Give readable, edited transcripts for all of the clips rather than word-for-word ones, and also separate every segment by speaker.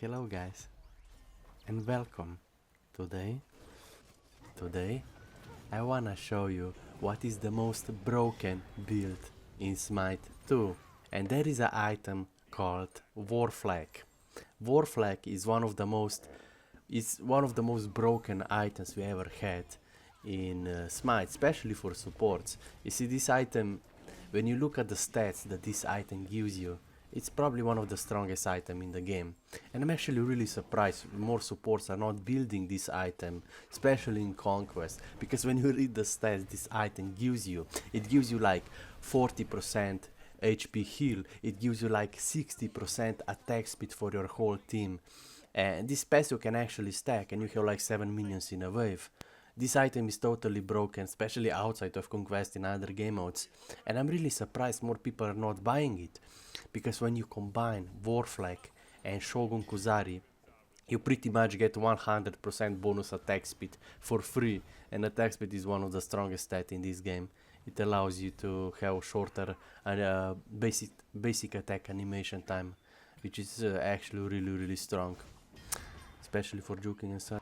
Speaker 1: Hello guys and welcome. Today I wanna show you what is the most broken build in Smite 2, and there is an item called War Flag. War Flag is one of the most broken items we ever had in Smite, especially for supports. You see, this item, when you look at the stats that this item gives you, it's probably one of the strongest items in the game. And I'm actually really surprised more supports are not building this item, especially in Conquest, because when you read the stats this item gives you, it gives you like 40% HP heal, it gives you like 60% attack speed for your whole team. And this passive can actually stack and you have like 7 minions in a wave. This item is totally broken, especially outside of Conquest in other game modes. And I'm really surprised more people are not buying it. Because when you combine War Flag and Shogun Kuzari, you pretty much get 100% bonus attack speed for free. And attack speed is one of the strongest stats in this game. It allows you to have shorter basic attack animation time, which is actually really strong, especially for juking and such.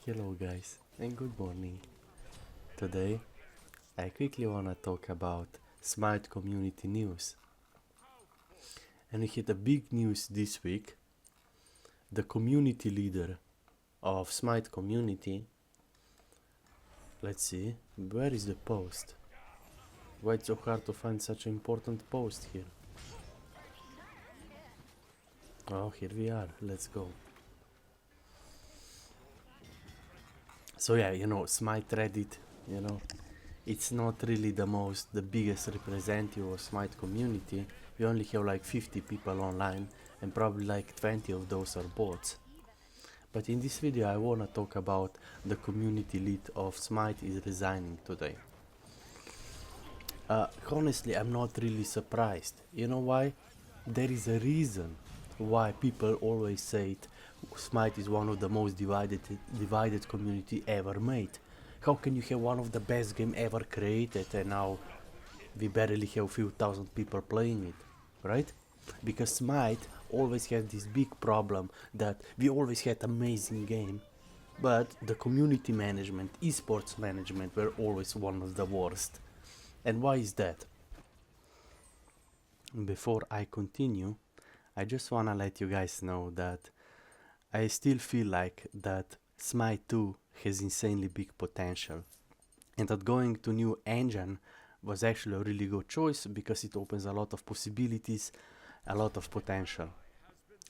Speaker 1: Hello guys and good morning. Today I quickly wanna talk about Smite community news. And we had a big news this week. The community leader of Smite community, let's see, where is the post? Why it's so hard to find such an important post here? Oh, here we are, let's go. So yeah, you know, Smite Reddit, you know, it's not really the biggest representative of Smite community. We only have like 50 people online and probably like 20 of those are bots. But in this video I wanna talk about the community lead of Smite is resigning today. Honestly, I'm not really surprised. You know why? There is a reason why people always say it. Smite is one of the most divided community ever made. How can you have one of the best game ever created and now we barely have few thousand people playing it, right? Because Smite always had this big problem that we always had amazing game, but the community management, esports management were always one of the worst. And why is that? Before I continue, I just wanna let you guys know that I still feel like that Smite 2 has insanely big potential, and that going to new engine was actually a really good choice because it opens a lot of possibilities, a lot of potential.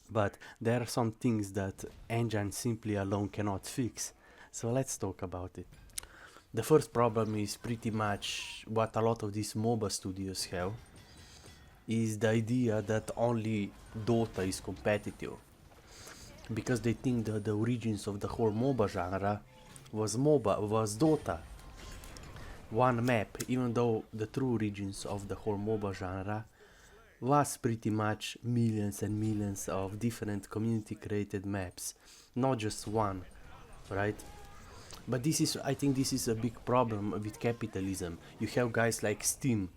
Speaker 1: But there are some things that engine simply alone cannot fix, so let's talk about it. The first problem is pretty much what a lot of these MOBA studios have, is the idea that only Dota is competitive. Because they think that the origins of the whole MOBA genre was Dota. One map, even though the true origins of the whole MOBA genre was pretty much millions and millions of different community created maps, not just one, right? But I think this is a big problem with capitalism. You have guys like Steam,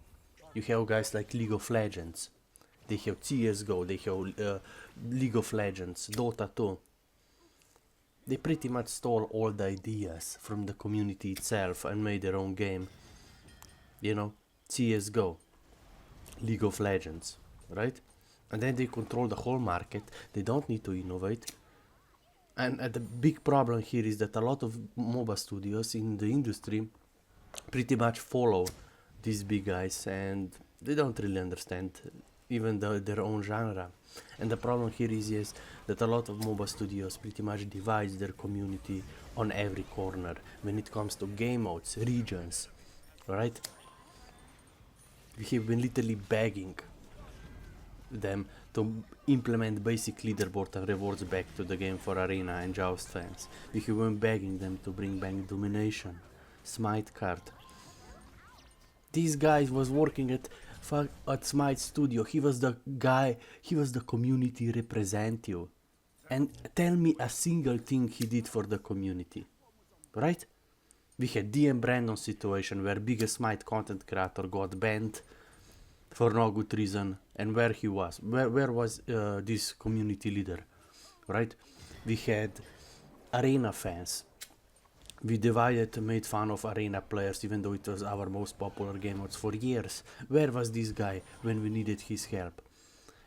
Speaker 1: you have guys like League of Legends, they have CSGO, they have League of Legends, Dota 2. They pretty much stole all the ideas from the community itself and made their own game. You know, CSGO, League of Legends, right? And then they control the whole market, they don't need to innovate. And the big problem here is that a lot of MOBA studios in the industry pretty much follow these big guys and they don't really understand even their own genre. And the problem here is yes, that a lot of MOBA studios pretty much divides their community on every corner when it comes to game modes, regions, right? We have been literally begging them to implement basic leaderboard and rewards back to the game for arena and joust fans. We have been begging them to bring back domination, Smite card. This guy was working at Smite Studio. He was the guy, he was the community representative. And tell me a single thing he did for the community, right? We had DM Brandon situation where biggest SMITE content creator got banned for no good reason, and where he was, where was this community leader, right? We had arena fans. We divided, made fun of arena players, even though it was our most popular game modes for years. Where was this guy when we needed his help?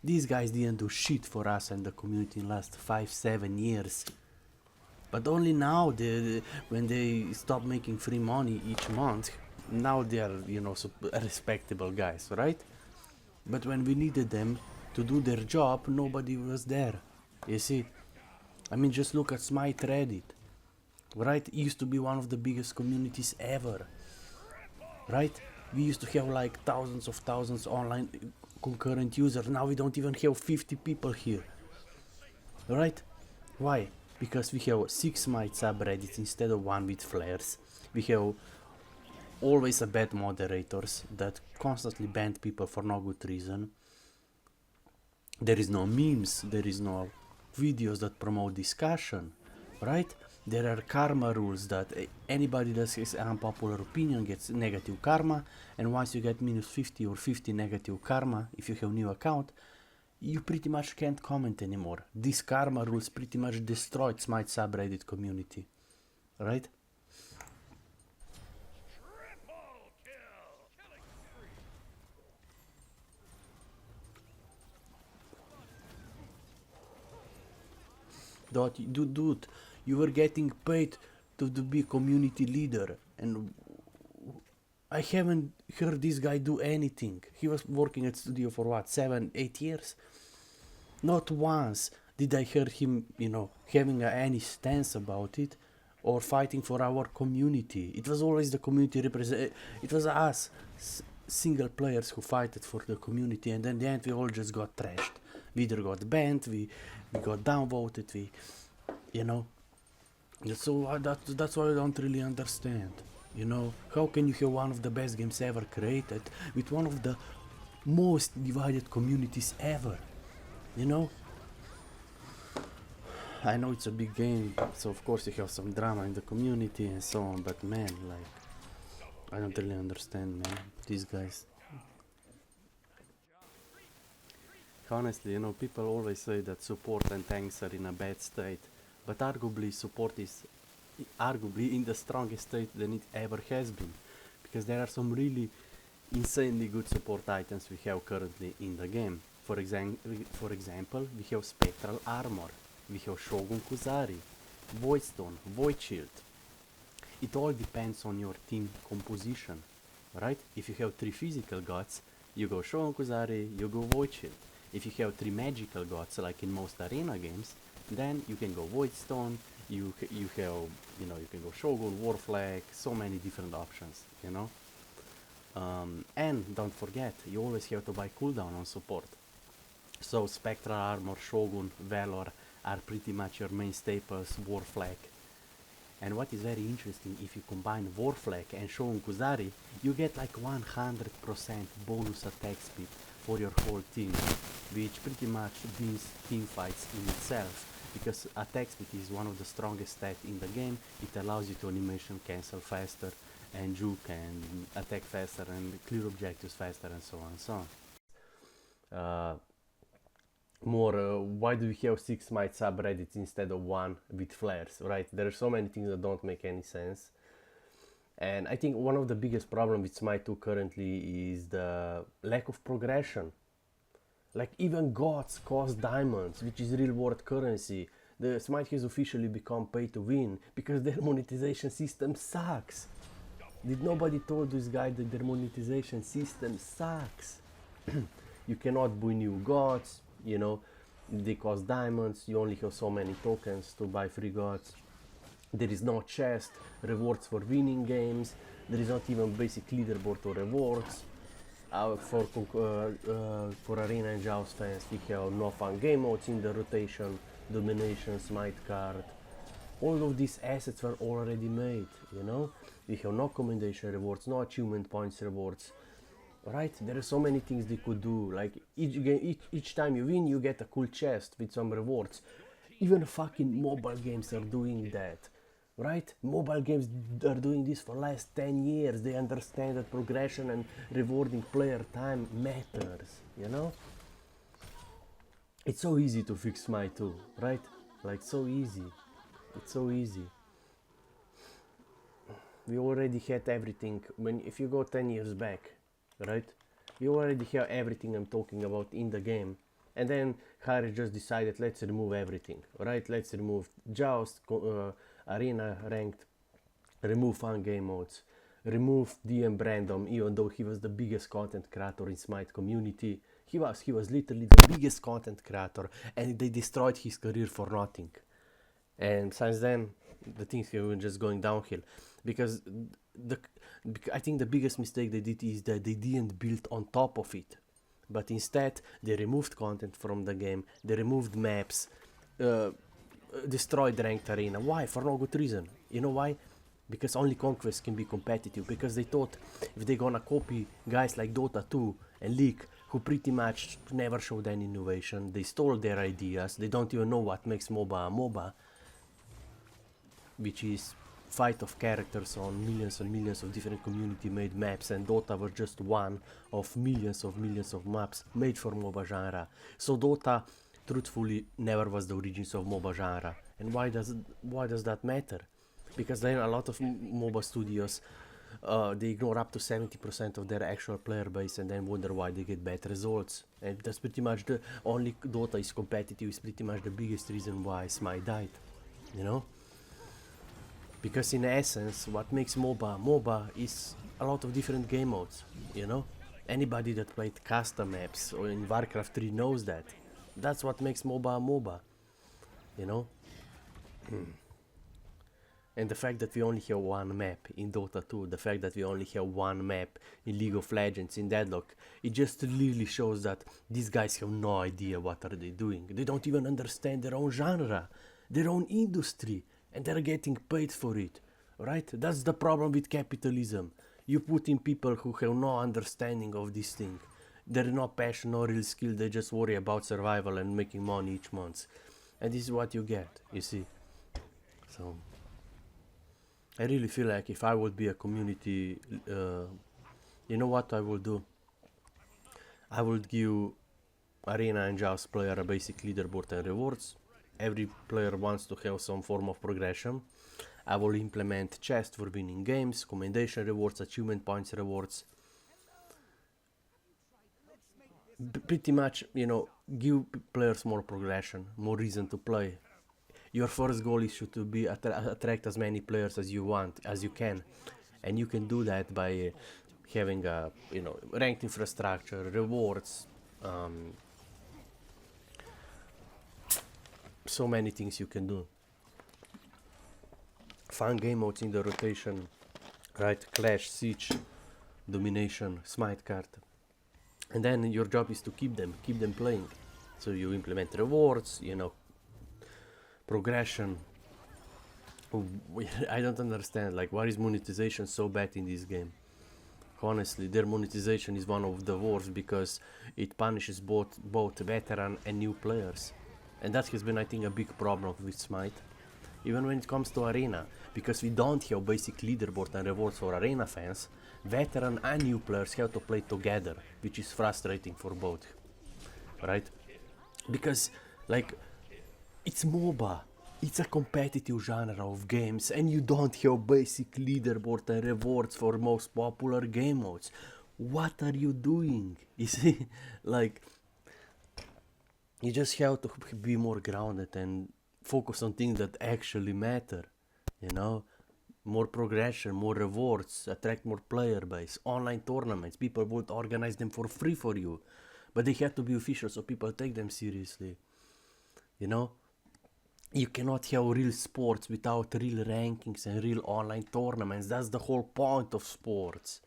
Speaker 1: These guys didn't do shit for us and the community in last 5-7 years. But only now, when they stop making free money each month, now they are, you know, respectable guys, right? But when we needed them to do their job, nobody was there. You see? I mean, just look at SMITE Reddit. Right? It used to be one of the biggest communities ever. Right? We used to have like thousands online concurrent users. Now we don't even have 50 people here. Right? Why? Because we have 6 SMITE subreddits instead of 1 with flares. We have always a bad moderators that constantly ban people for no good reason. There is no memes, there is no videos that promote discussion, right? There are karma rules that anybody that has an unpopular opinion gets negative karma, and once you get minus 50 or 50 negative karma, if you have new account, you pretty much can't comment anymore. These karma rules pretty much destroyed SMITE subreddit community, right? Dude, you were getting paid to be community leader, and I haven't heard this guy do anything. He was working at studio for what, 7-8 years? Not once did I hear him, you know, having any stance about it or fighting for our community. It was always the community it was us, single players who fighted for the community, and then in the end we all just got trashed. We either got banned, we got downvoted, you know. So that's what I don't really understand. You know, how can you have one of the best games ever created with one of the most divided communities ever? You know? I know it's a big game, so of course you have some drama in the community and so on, but man, like, I don't really understand, man, these guys. Honestly, you know, people always say that support and tanks are in a bad state, but arguably support is arguably in the strongest state than it ever has been, because there are some really insanely good support items we have currently in the game. For example, we have Spectral Armor, we have Shogun Kuzari, Void Stone, Void Shield. It all depends on your team composition, right? If you have 3 physical gods, you go Shogun Kuzari, you go Void Shield. If you have 3 magical gods, like in most arena games, then you can go Void Stone, you have, you know, you can go Shogun, Warflag, so many different options, you know. And don't forget, you always have to buy cooldown on support. So Spectral Armor, Shogun, Valor are pretty much your main staples, Warflag. And what is very interesting, if you combine Warflag and Shogun Kuzari, you get like 100% bonus attack speed for your whole team, which pretty much wins team fights in itself, because attack speed is one of the strongest stats in the game. It allows you to animation cancel faster and juke and attack faster and clear objectives faster and so on and so on. Why do we have 6 SMITE subreddits instead of 1 with flares, right? There are so many things that don't make any sense. And I think one of the biggest problems with SMITE 2 currently is the lack of progression. Like, even gods cost diamonds, which is real world currency. The SMITE has officially become pay to win because their monetization system sucks. Did nobody told this guy that their monetization system sucks? You cannot buy new gods, you know, they cost diamonds, you only have so many tokens to buy free gods. There is no chest, rewards for winning games, there is not even basic leaderboard or rewards. For Arena and Joust fans, we have no fun game modes in the rotation, domination, SMITE card. All of these assets were already made, you know? We have no commendation rewards, no achievement points rewards. Right? There are so many things they could do. Like each time you win, you get a cool chest with some rewards.
Speaker 2: Even fucking mobile games are doing that, right? Mobile games are doing this for last 10 years. They understand that progression and rewarding player time matters, you know? It's so easy to fix SMITE too, right? Like, so easy. It's so easy. We already had everything. If you go 10 years back, right? You already have everything I'm talking about in the game. And then Harry just decided, let's remove everything, right? Let's remove Joust, Arena Ranked, remove fun game modes, remove DM Brandom, even though he was the biggest content creator in SMITE community. He was literally the biggest content creator, and they destroyed his career for nothing. And since then, the things have been just going downhill. Because I think the biggest mistake they did is that they didn't build on top of it. But instead, they removed content from the game, they removed maps, destroyed Ranked Arena. Why? For no good reason. You know why? Because only Conquest can be competitive. Because they thought if they're gonna copy guys like Dota 2 and League, who pretty much never showed any innovation, they stole their ideas, they don't even know what makes MOBA a MOBA, which is fight of characters on millions and millions of different community-made maps, and Dota was just one of millions of maps made for MOBA genre. So Dota, truthfully, never was the origins of MOBA genre. And why does that matter? Because then a lot of MOBA studios, they ignore up to 70% of their actual player base and then wonder why they get bad results. And that's pretty much the only Dota is competitive is pretty much the biggest reason why SMITE died, you know? Because in essence, what makes MOBA is a lot of different game modes, you know? Anybody that played custom maps or in Warcraft 3 knows that. That's what makes MOBA a MOBA, you know? And the fact that we only have one map in Dota 2, the fact that we only have one map in League of Legends, in Deadlock, it just really shows that these guys have no idea what are they doing. They don't even understand their own genre, their own industry, and they're getting paid for it, right? That's the problem with capitalism. You put in people who have no understanding of this thing. They're not passion, no real skill, they just worry about survival and making money each month. And this is what you get, you see. So I really feel like if I would be a community, you know what I would do? I would give Arena and Joust player a basic leaderboard and rewards. Every player wants to have some form of progression. I will implement chests for winning games, commendation rewards, achievement points rewards. Pretty much, you know, give players more progression, more reason to play. Your first goal is to be attract as many players as you want, as you can, and you can do that by having a, you know, ranked infrastructure, rewards, so many things you can do. Fun game modes in the rotation, right? Clash, Siege, Domination, SMITE card, and then your job is to keep them playing. So you implement rewards, you know, progression. I don't understand, like, why is monetization so bad in this game? Honestly, their monetization is one of the worst because it punishes both veteran and new players, and that has been, I think, a big problem with SMITE. Even when it comes to Arena, because we don't have basic leaderboard and rewards for Arena fans, veteran and new players have to play together, which is frustrating for both, right? Because, like, it's MOBA, it's a competitive genre of games, and you don't have basic leaderboard and rewards for most popular game modes. What are you doing? You see, like, you just have to be more grounded and focus on things that actually matter, you know? More progression, more rewards, attract more player base, online tournaments, people would organize them for free for you, but they have to be official so people take them seriously, you know? You cannot have real sports without real rankings and real online tournaments. That's the whole point of sports,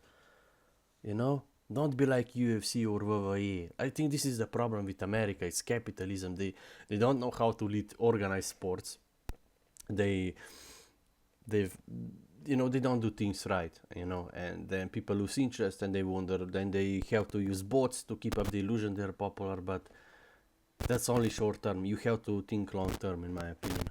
Speaker 2: you know? Don't be like UFC or WWE. I think this is the problem with America. It's capitalism. They don't know how to lead organized sports. They've you know, they don't do things right, you know, and then people lose interest and they wonder, then they have to use bots to keep up the illusion they're popular, but That's only short term. You have to think long term, in my opinion.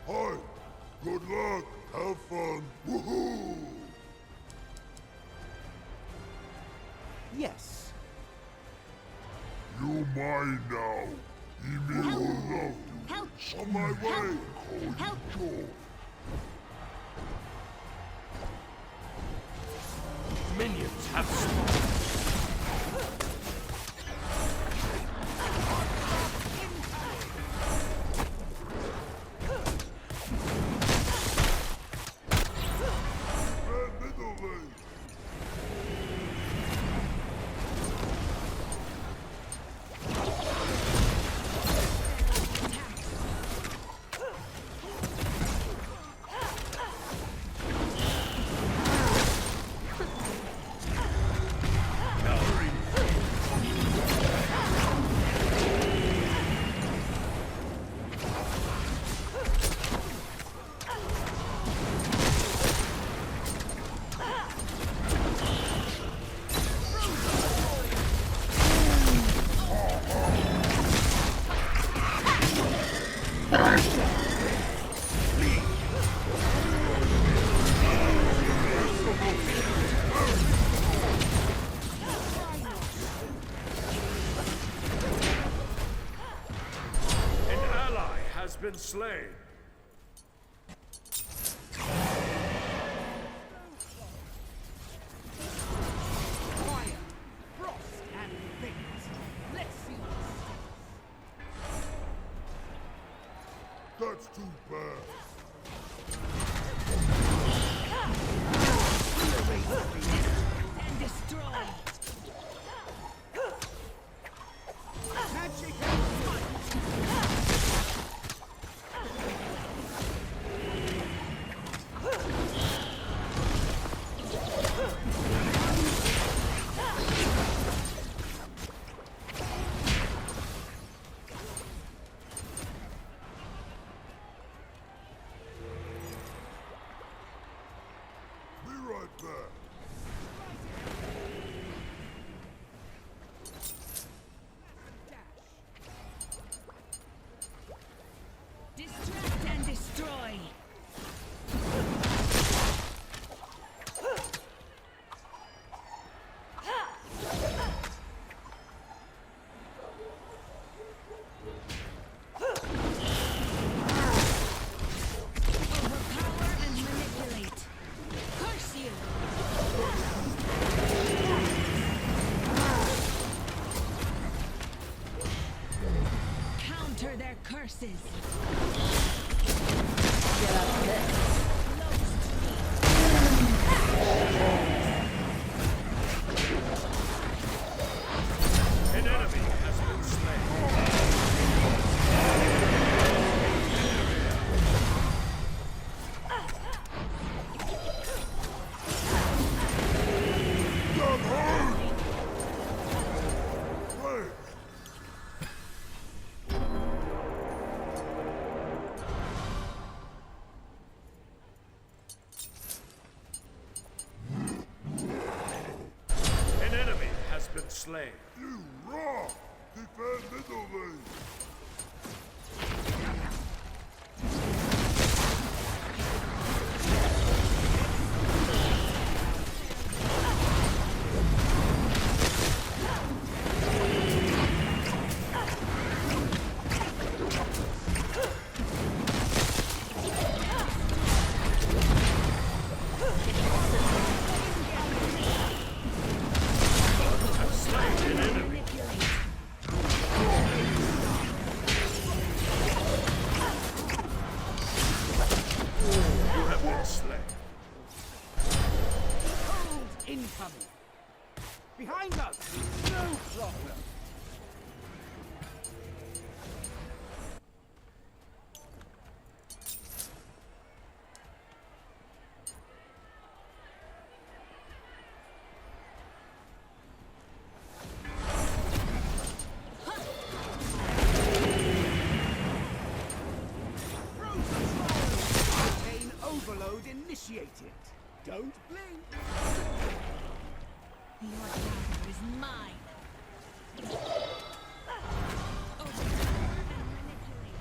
Speaker 3: Hi, good luck, have fun, woohoo!
Speaker 4: Yes.
Speaker 3: You mine now. Email will love you.
Speaker 5: Help!
Speaker 3: On my way. Call
Speaker 5: Help!
Speaker 3: you Joe.
Speaker 4: Minions have spawned.
Speaker 3: Red middle lane.
Speaker 4: An ally has been slain.
Speaker 6: Fire, frost, and things. Let's see
Speaker 3: That's too bad.
Speaker 6: and destroy. Magic and smite.
Speaker 3: Be right back.
Speaker 6: Distract and destroy. Overpower and manipulate. Curse you. Counter their curses.
Speaker 4: An enemy has been slain. slain.
Speaker 3: You rock! Defend middle lane!
Speaker 4: You have been slain.
Speaker 5: Incoming! Behind us! No problem! Chain overload initiated. Don't blink!
Speaker 6: Your power is mine. Override and manipulate.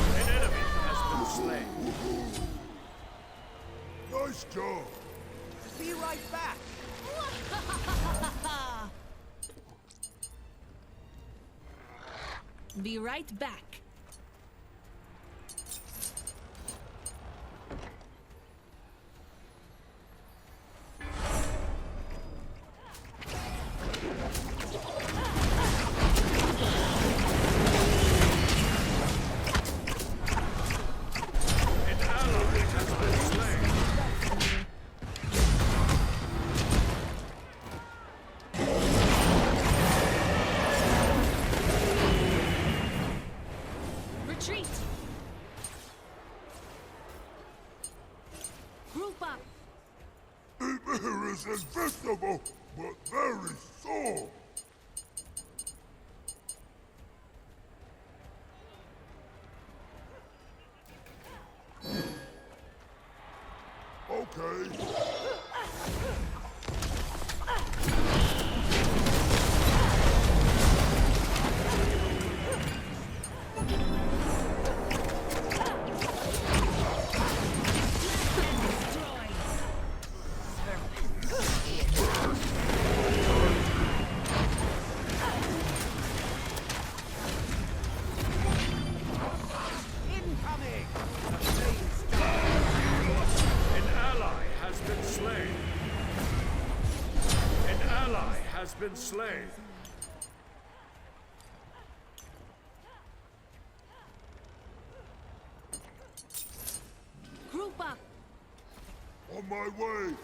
Speaker 4: An enemy has been slain.
Speaker 3: Nice job!
Speaker 5: Be right back!
Speaker 6: Be right back.
Speaker 4: An ally has been slain.
Speaker 6: Retreat. Group up.
Speaker 3: Ymir is invincible, but very sore! Okay.
Speaker 6: Destroy.
Speaker 5: Incoming!
Speaker 4: An ally has been slain. An ally has been slain.
Speaker 6: Group up.
Speaker 3: On my way!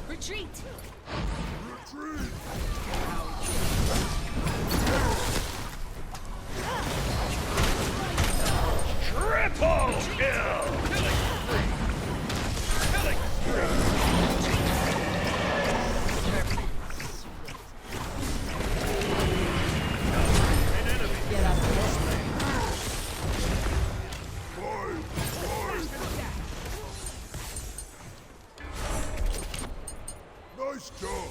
Speaker 6: Retreat.
Speaker 3: Retreat!
Speaker 4: Triple kill! An enemy has been slain.
Speaker 3: Nice job!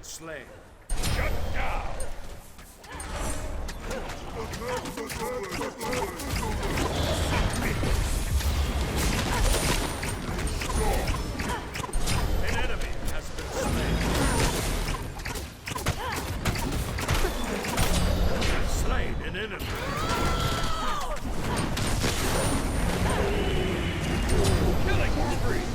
Speaker 4: slain.
Speaker 3: Shut down!
Speaker 4: An enemy has been slain. I've slain an enemy. Killing spree.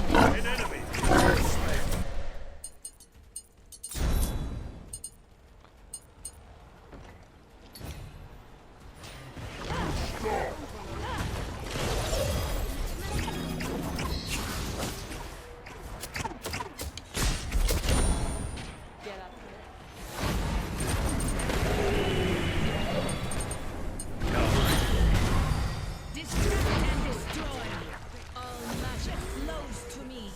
Speaker 4: An enemy has been slain.
Speaker 6: Distract and destroy. All magic flows to me.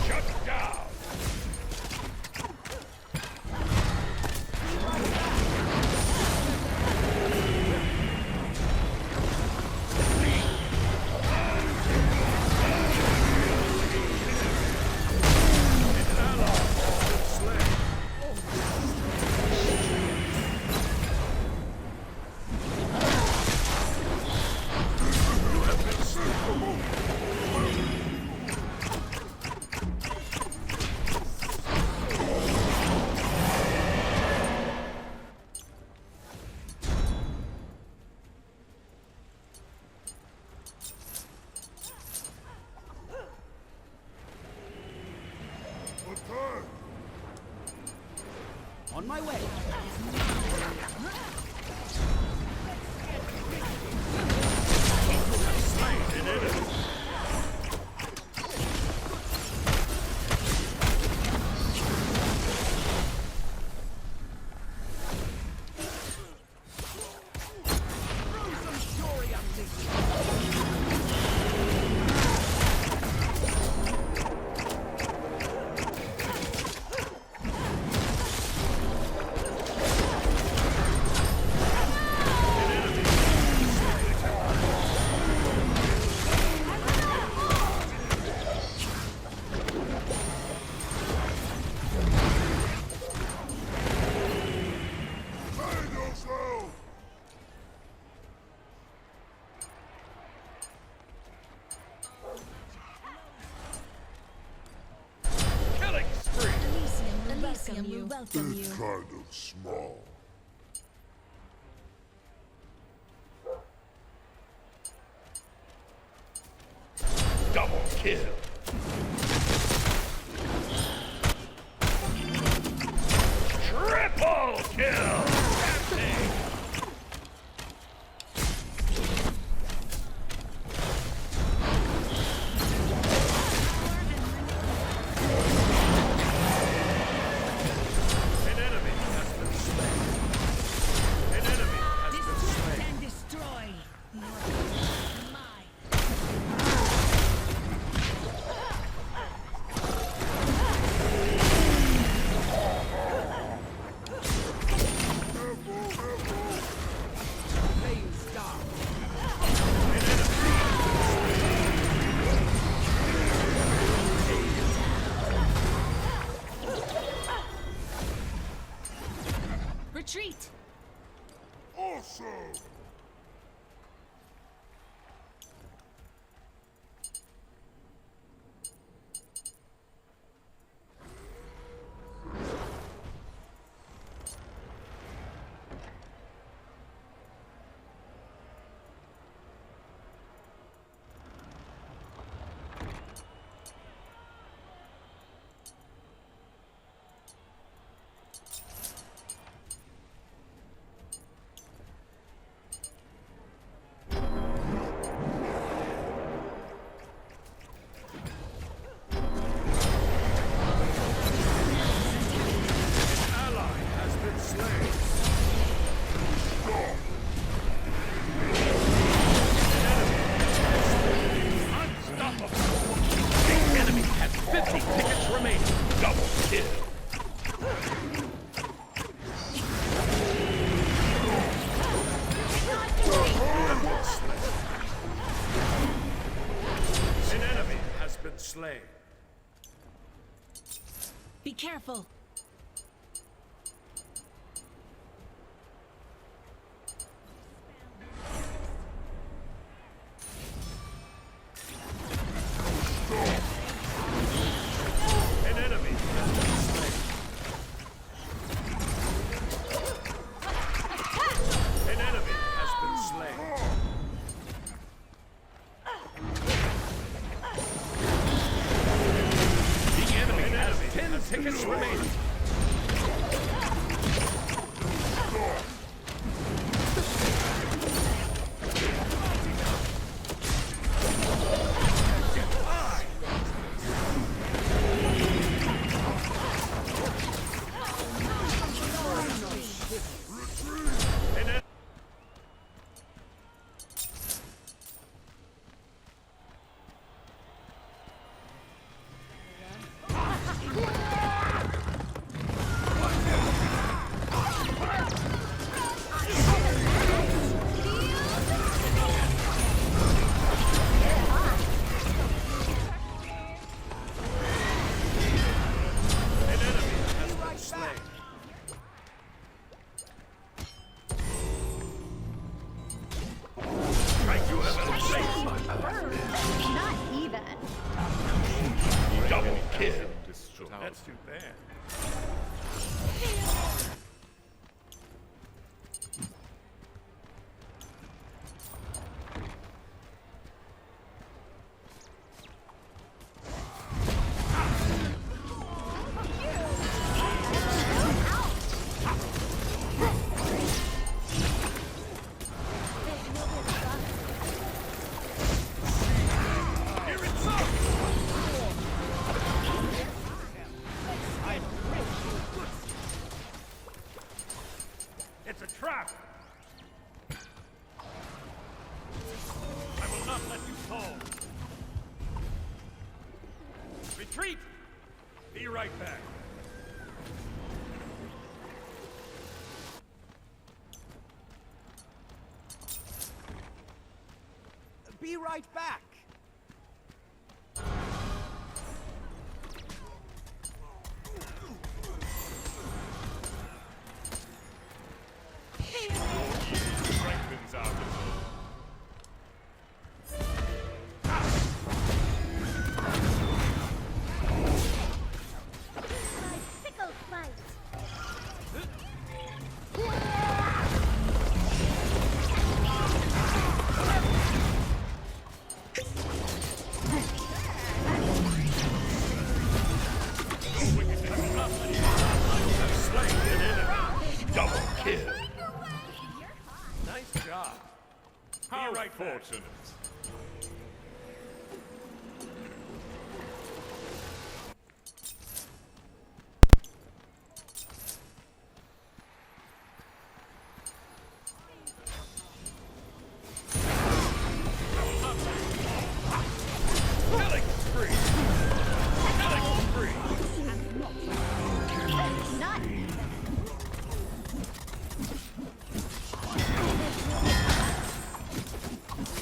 Speaker 3: Shut down! Attack!
Speaker 5: On my way.
Speaker 4: Slain an enemy.
Speaker 5: Story unleashed.
Speaker 3: Save yourself!
Speaker 4: Killing spree.
Speaker 6: Elysium will welcome you.
Speaker 3: Kind of small.
Speaker 4: Double kill. Triple kill. Captain. An enemy has been slain. An enemy has been
Speaker 6: Distract
Speaker 4: slain.
Speaker 6: and destroy. Mine.
Speaker 5: May you stop.
Speaker 6: Retreat.
Speaker 3: Awesome!
Speaker 4: slain.
Speaker 6: Be careful.
Speaker 4: An enemy has been slain. An enemy has been slain. The enemy has 10 tickets remaining.
Speaker 7: Not even.
Speaker 3: Double kill.
Speaker 4: That's too bad. It's a trap! I will not let you fall. Retreat! Be right back.
Speaker 5: Be right back.
Speaker 3: Strengthens our resolve.
Speaker 7: Sickle fight.
Speaker 3: Double kill.
Speaker 4: Nice job.
Speaker 3: How
Speaker 4: right back.
Speaker 3: fortunate.
Speaker 4: Killing spree! Killing spree!
Speaker 7: Not even.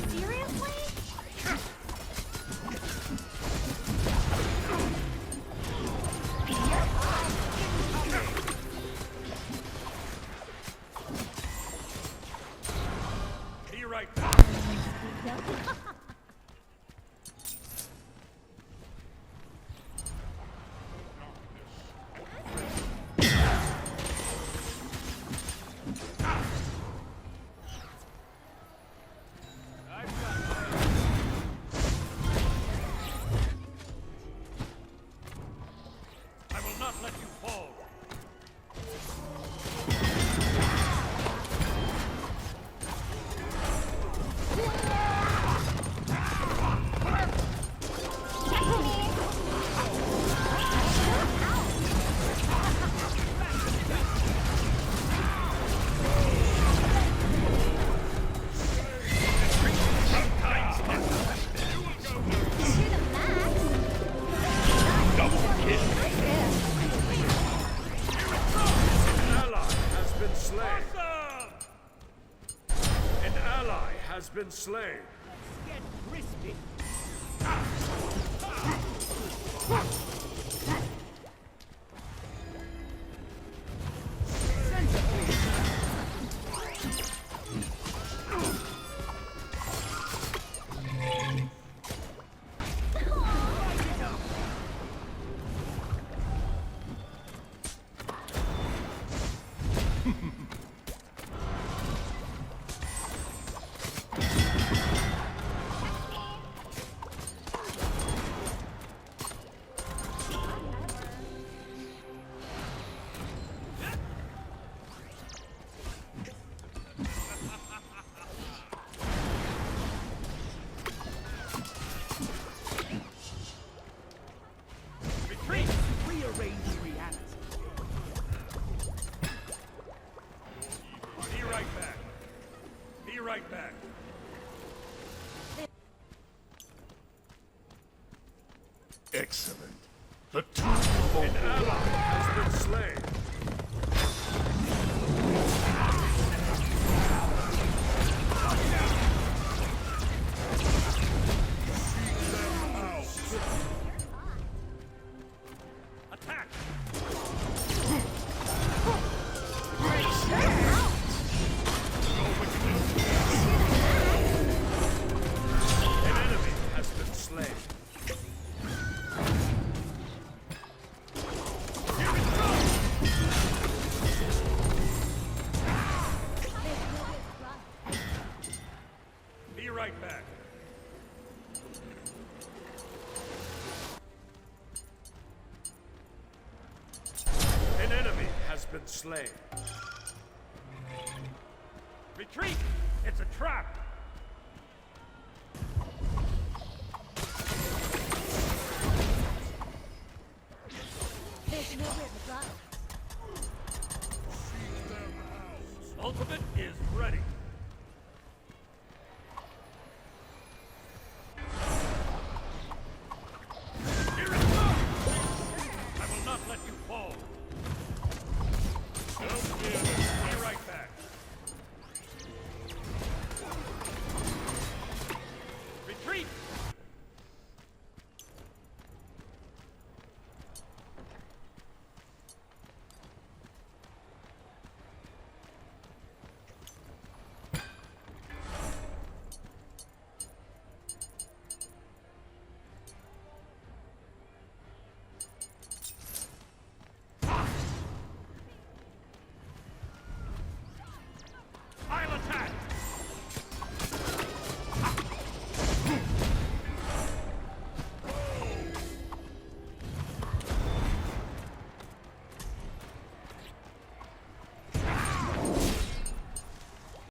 Speaker 7: Seriously?
Speaker 4: Be right back. I will not let you fall.
Speaker 3: Double kill.
Speaker 4: An ally has been slain. An ally has been slain.
Speaker 5: Get crispy.
Speaker 3: Excellent. The two
Speaker 4: An ally has been slain. Attack! An enemy has been slain. Be right back. An enemy has been slain. Retreat! It's a trap!